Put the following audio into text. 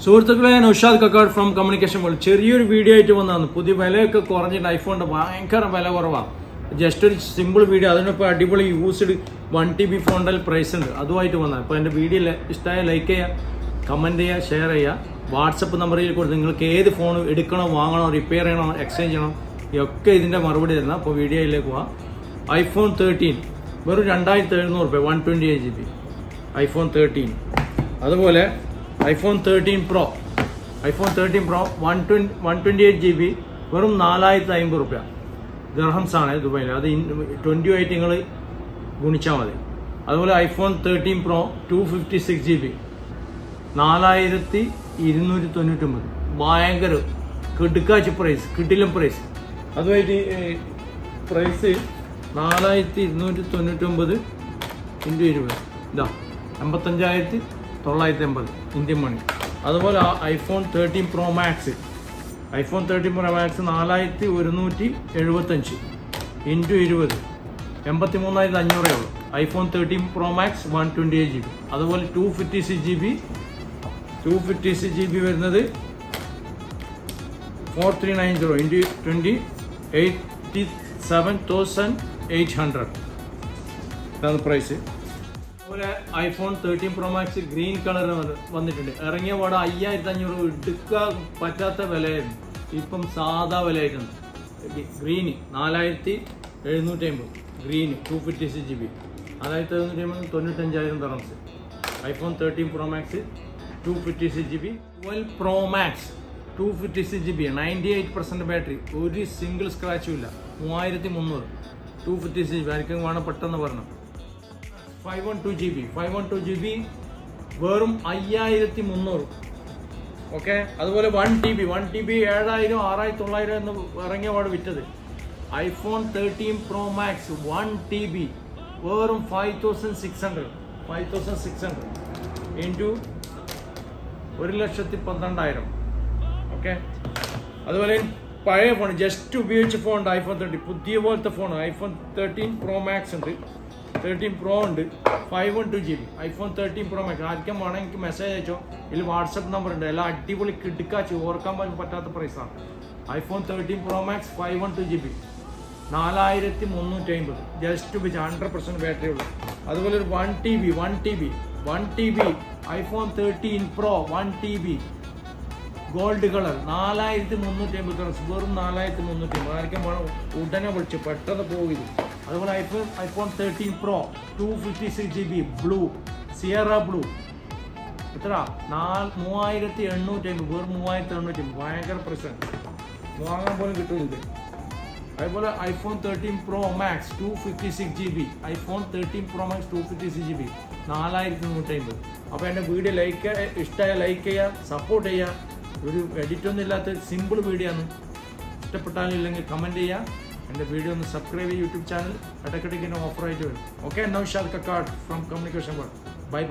സുഹൃത്തുക്കളെ, Naushad Kakkad from communication world. ചെറിയൊരു video ആയിട്ട് വന്നതാണ്. പുതിയ വിലയൊക്കെ കുറഞ്ഞിട്ട് ഐഫോണിന്റെ ഭയങ്കര വില കുറവാണ്. ജസ്റ്റ് ഒരു സിമ്പിൾ വീഡിയോ. അതിനിപ്പോൾ അടിപൊളി യൂസ്ഡ് 1 TB ഫോണിന്റെ പ്രൈസ് ഉണ്ട്, അതുമായിട്ട് വന്നാൽ. അപ്പോൾ എൻ്റെ വീഡിയോ ഇഷ്ടമായ ലൈക്ക് ചെയ്യുക, കമന്റ് ചെയ്യുക, ഷെയർ ചെയ്യുക. വാട്സപ്പ് നമ്പറിൽ കൊടുത്ത് നിങ്ങൾക്ക് ഏത് ഫോൺ എടുക്കണോ, വാങ്ങണോ, റിപ്പയർ ചെയ്യണോ, എക്സ്ചേഞ്ച് ചെയ്യണോ, ഇതൊക്കെ ഇതിന്റെ മറുപടി തരണം. അപ്പോൾ വീഡിയോയിലേക്ക് പോവാം. iPhone 13 വെറും 2700 രൂപ, 128 GB iPhone 13. അതുപോലെ iPhone 13 Pro 128 GB വെറും 4050 രൂപ ദിർഹംസ് ആണ് ദുബായിൽ. അത് 20 നിങ്ങൾ ഗുണിച്ചാൽ മതി. അതുപോലെ iPhone 13 Pro 256 GB 4299, ഭയങ്കര കിടുക്കാച്ചി പ്രൈസ്, കിടിലം പ്രൈസ്. അതുമായിട്ട് പ്രൈസ് 4299 × 20 ഇതാ 55,980 ഇന്ത്യൻ മണി. അതുപോലെ iPhone 13 Pro Max 4175 × 20 83,500 ഉള്ളൂ. iPhone 13 Pro Max 128 GB. അതുപോലെ 256 GB വരുന്നത് 4390 × 20 87,800 ഇതാണ് പ്രൈസ്. അതുപോലെ iPhone 13 Pro Max green colour വന്നിട്ടുണ്ട്. ഇറങ്ങിയ പാടെ 5500 എടുക്കാൻ പറ്റാത്ത വിലയായിരുന്നു. ഇപ്പം സാധാ വിലയായിട്ടുണ്ട്. Green 4750, green 256 GB 4750 dirhams. iPhone 13 Pro Max 256 GB. 12 Pro Max 256 GB 98% battery, ഒരു സിംഗിൾ സ്ക്രാച്ചും ഇല്ല. 3300 256 GB. ആർക്കും വേണം പെട്ടെന്ന് പറഞ്ഞു. 512 GB വെറും 5300. ഓക്കെ. അതുപോലെ 1 TB 7000 6900 എന്ന് ഇറങ്ങിയ പാട് വിറ്റത്. iPhone 13 Pro Max 1 TB വെറും 5600 ഇൻറ്റു 1,12,000. ഓക്കെ. അതുപോലെ പഴയ ഫോൺ, ജസ്റ്റ് ഉപയോഗിച്ച ഫോൺ ഉണ്ട് iPhone 13, പുതിയ പോലത്തെ ഫോൺ iPhone 13 Pro Max ഉണ്ട്, 13 Pro ഉണ്ട്. 512 GB iPhone 13 Pro Max. ആർക്കും വേണം എനിക്ക് മെസ്സേജ് അയച്ചോ. ഇതിൽ വാട്സപ്പ് നമ്പർ ഉണ്ട്. എല്ലാം അടിപൊളി കിടക്കാച്ച്, ഓർക്കാൻ പറ്റാത്ത പ്രൈസാണ്. iPhone 13 Pro Max 512 GB 4350, just ഉപയോഗിച്ച് 100% ബാറ്ററി ഉള്ളു. അതുപോലെ ഒരു 1 TB iPhone 13 Pro 1 TB gold colour 4350, വെറും 4350. ആർക്കും വേണം ഉടനെ വിളിച്ച് പെട്ടെന്ന് പോകില്ല. അതുപോലെ iPhone 13 Pro 256 GB blue, Sierra blue, എത്ര 3850, വെറും 3850, ഭയങ്കര പ്രശ്നം, വാങ്ങാൻ പോലും കിട്ടുന്നില്ല. അതുപോലെ iPhone 13 Pro Max 256 GB iPhone 13 Pro Max 256 GB 4150. അപ്പോൾ എൻ്റെ വീഡിയോ ഇഷ്ടമായ ലൈക്ക് ചെയ്യുക, സപ്പോർട്ട് ചെയ്യുക. ഒരു എഡിറ്റൊന്നും ഇല്ലാത്ത സിമ്പിൾ വീഡിയോ ആണ്. ഇഷ്ടപ്പെട്ടാലില്ലെങ്കിൽ കമൻറ്റ് ചെയ്യുക. എൻ്റെ വീഡിയോ ഒന്ന് സബ്സ്ക്രൈബ് ചെയ്യുക. യൂട്യൂബ് ചാനൽ ഇടയ്ക്കിടയ്ക്ക് ഓഫറായിട്ട് വരും. Okay. Naushad Kakkad from communication world. By.